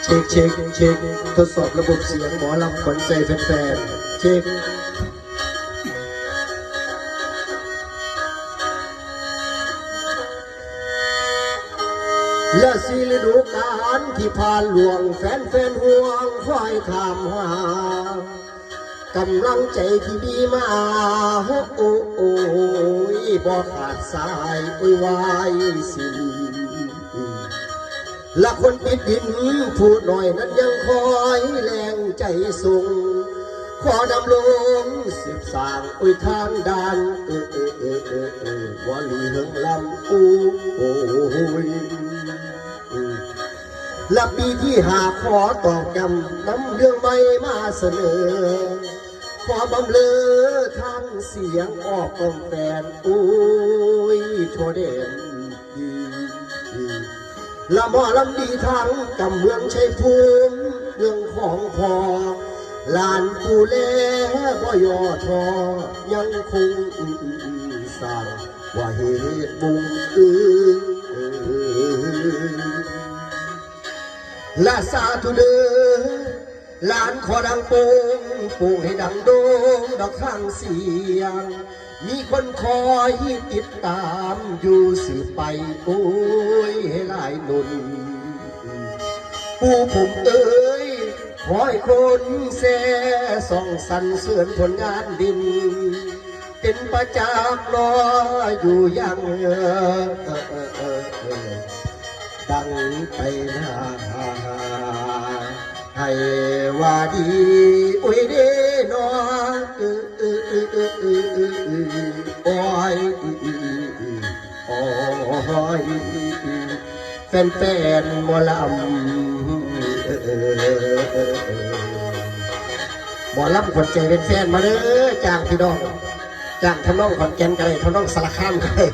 เช็คเช็คเช็คทดสอบระบบเสียงหมอลำขวัญใจแฟนๆเช็คและสีฤดูกาลที่ผ่านหลวงแฟนห่วงคอยถามหากำลังใจที่ดีมาโอ้โอ้ยบ่ขาดสายอุ้ยวายสิและคนติดดินพูดหน่อยนั้นยังคอยแรงใจสูงขอดำลงสืบสร้างอุ้ยทางด้านวอลีเฮิงลำอู้โอ้ยและปีที่หาขอตอกย้ำนำเรื่องใหม่มาเสนอขอบำเลอทางเสียงออกกองแฟนอุ้ยโชเด่นละหมอลำดีทั้งกำเมืองชัยภูมิเรื่องของพอลานผู้เล่บ่ยอทอยังคงสร้างว่าเหตุบุญละสาธุเด้อลานขอดังโป่งโป่งให้ดังโด่งดอกข้างเสียงมีคนคอยติดตามอยู่สืบไปโอ้ยให้หลายหนุนผู้ผมเอ้ยคอยคนแซ่ส่องสันเสื่อนผลงานดินเป็นประจักษ์รออยู่ยังดังไปหน้าให้ว่าดีอุ้ยเด้นอโอ้ยโอ้ยแฟนๆหมอลำหมอลำคนใจเป็นแฟนมาเด้อจ้างพี่น้องจ้างทำน้องขอนแก่นกันเลยทำน้องสารคามกันเลย